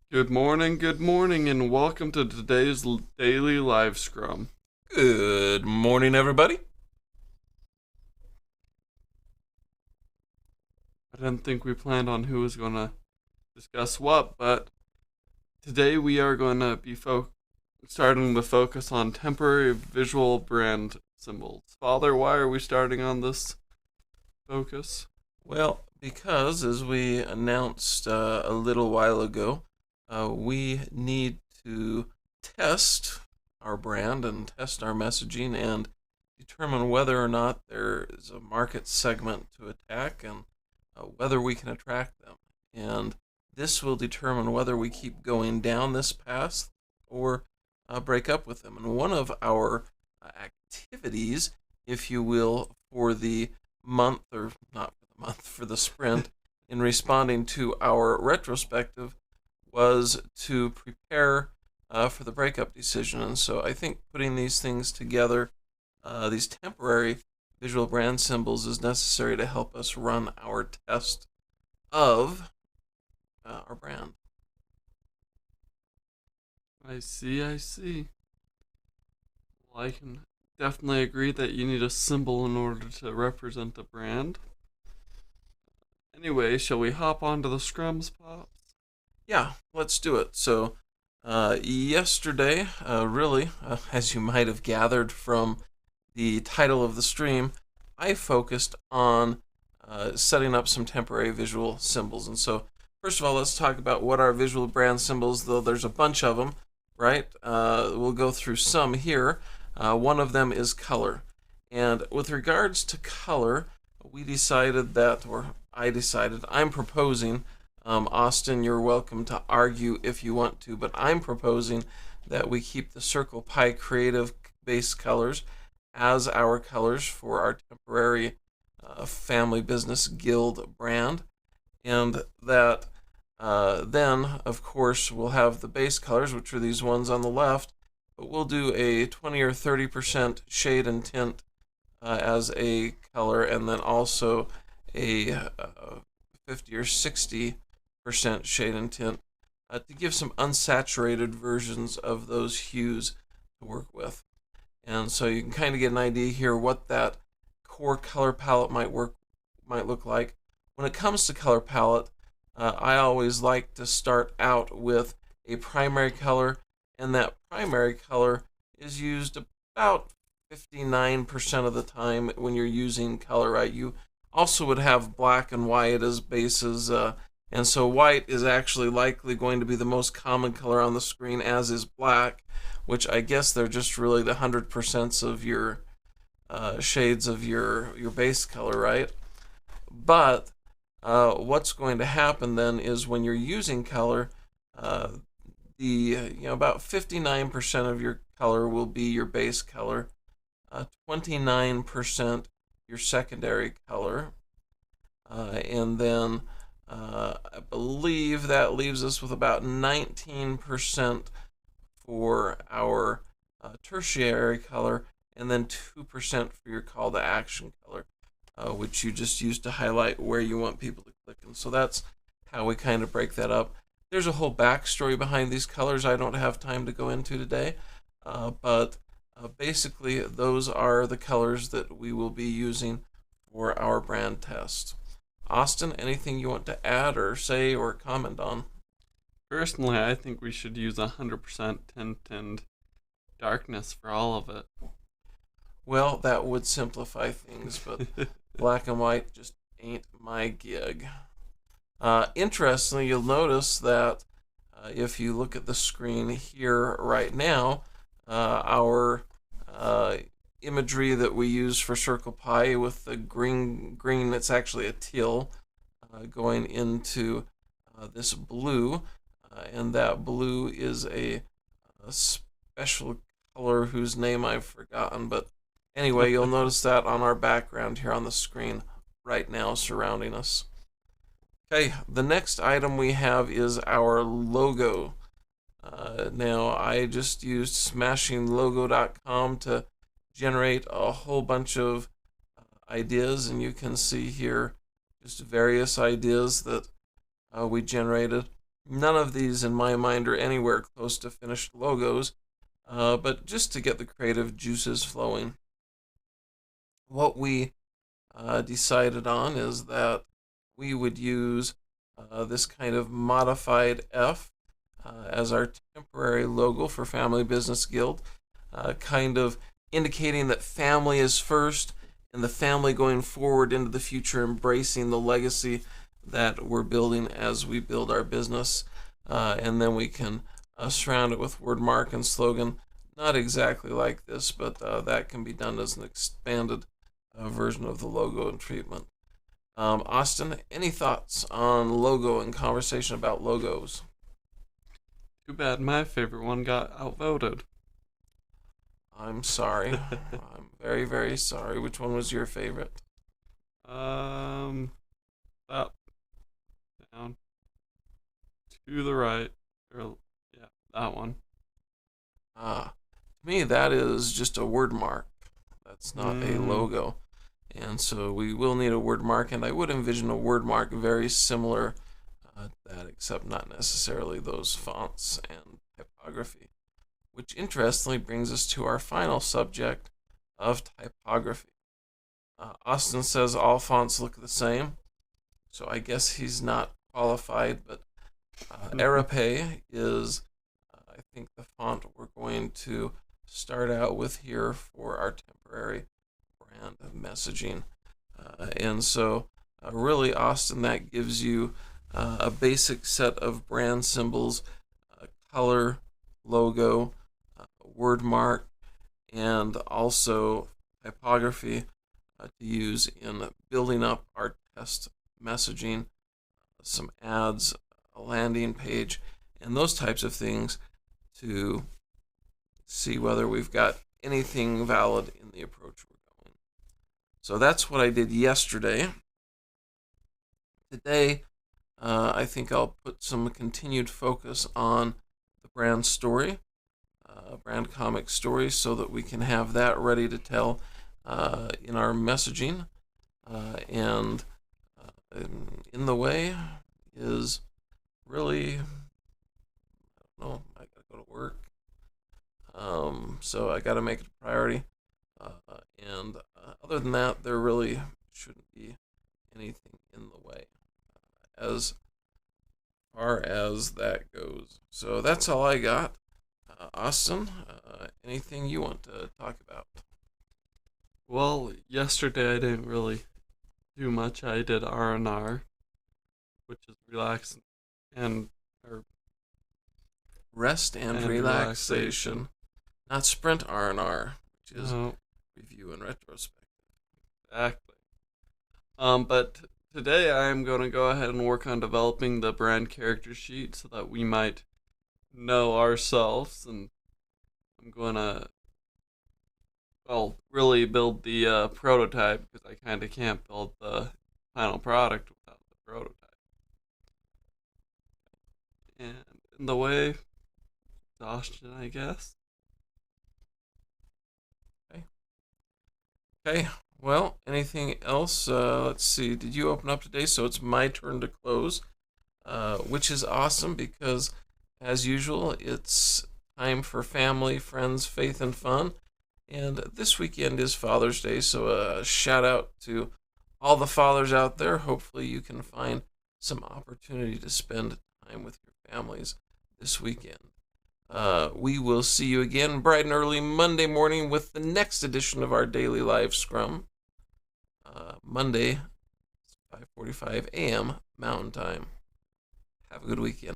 Good morning, and welcome to today's daily live scrum. Good morning, everybody. I didn't think we planned on who was going to discuss what, but today we are going to be starting the focus on temporary visual brand symbols. Father, why are we starting on this focus? Well, because as we announced a little while ago, we need to test our brand and test our messaging and determine whether or not there is a market segment to attack and whether we can attract them. And this will determine whether we keep going down this path or break up with them. And one of our activities, if you will, for the month, or not for the month, for the sprint, in responding to our retrospective was to prepare for the breakup decision. And so I think putting these things together, these temporary visual brand symbols, is necessary to help us run our test of our brand. I see. Well, I can definitely agree that you need a symbol in order to represent a brand. Anyway, shall we hop onto the scrums, Pops? Yeah, let's do it. So, yesterday, really, as you might have gathered from the title of the stream, I focused on setting up some temporary visual symbols. And so, first of all, let's talk about what are visual brand symbols, though there's a bunch of them, right? We'll go through some here. One of them is color. And with regards to color, we decided that, or I decided, I'm proposing, Austin, you're welcome to argue if you want to, but I'm proposing that we keep the Circle Pie Creative base colors as our colors for our temporary family business guild brand, and that then, of course, we'll have the base colors, which are these ones on the left, but we'll do a 20 or 30% shade and tint as a color, and then also a 50 or 60% shade and tint to give some unsaturated versions of those hues to work with. And so you can kind of get an idea here what that core color palette might look like. When it comes to color palette, I always like to start out with a primary color, and that primary color is used about 59% of the time when you're using color, right? You also would have black and white as bases, and so white is actually likely going to be the most common color on the screen, as is black, which I guess they're just really the 100% of your shades of your base color, right? But what's going to happen then is when you're using color, about 59% of your color will be your base color, 29% your secondary color, and then I believe that leaves us with about 19% for our tertiary color, and then 2% for your call to action color, which you just use to highlight where you want people to click. And so that's how we kind of break that up. There's a whole backstory behind these colors I don't have time to go into today, but basically those are the colors that we will be using for our brand test. Austin, anything you want to add or say or comment on? Personally, I think we should use 100% tint and darkness for all of it. Well, that would simplify things, but black and white just ain't my gig. Interestingly, you'll notice that if you look at the screen here right now, our imagery that we use for Circle Pie with the green, it's actually a teal, going into this blue, and that blue is a special color whose name I've forgotten, but anyway, you'll notice that on our background here on the screen right now surrounding us. Okay, the next item we have is our logo. Now, I just used smashinglogo.com to generate a whole bunch of ideas, and you can see here just various ideas that we generated. None of these, in my mind, are anywhere close to finished logos, but just to get the creative juices flowing. What we decided on is that we would use this kind of modified F as our temporary logo for Family Business Guild, kind of indicating that family is first and the family going forward into the future, embracing the legacy that we're building as we build our business. And then we can surround it with wordmark and slogan, not exactly like this, but that can be done as an expanded version of the logo and treatment. Austin, any thoughts on logo and conversation about logos? Too bad my favorite one got outvoted. I'm sorry. I'm very, very sorry. Which one was your favorite? Up, down, to the right, or yeah, that one. To me, that is just a word mark. That's not a Mm. logo. And so we will need a word mark, and I would envision a word mark very similar to that, except not necessarily those fonts and typography. Which interestingly brings us to our final subject of typography. Austin says all fonts look the same, so I guess he's not qualified, but Arape is, I think, the font we're going to start out with here for our temporary brand messaging. And so, really, Austin, that gives you a basic set of brand symbols, color, logo, word mark, and also typography to use in building up our test messaging, some ads, a landing page, and those types of things to see whether we've got anything valid in the approach we're going. So that's what I did yesterday. Today, I think I'll put some continued focus on the brand story, brand comic story, so that we can have that ready to tell in our messaging. And in the way is really, I don't know, I gotta go to work. So I gotta make it a priority. And other than that, there really shouldn't be anything in the way as far as that goes. So that's all I got. Austin, anything you want to talk about? Well, yesterday I didn't really do much. I did R&R, which is relax and or Rest and relaxation, not sprint R&R, which is review and retrospective. Exactly. But today I am going to go ahead and work on developing the brand character sheet so that we might know ourselves, and I'm going to, well, really build the prototype, because I kind of can't build the final product without the prototype. And in the way, exhaustion, I guess. Okay. Well, anything else? Let's see. Did you open up today? So it's my turn to close, which is awesome because, as usual, it's time for family, friends, faith, and fun. And this weekend is Father's Day, so a shout out to all the fathers out there. Hopefully, you can find some opportunity to spend time with your families this weekend. We will see you again bright and early Monday morning with the next edition of our daily live scrum. Monday, 5:45 a.m. Mountain Time. Have a good weekend.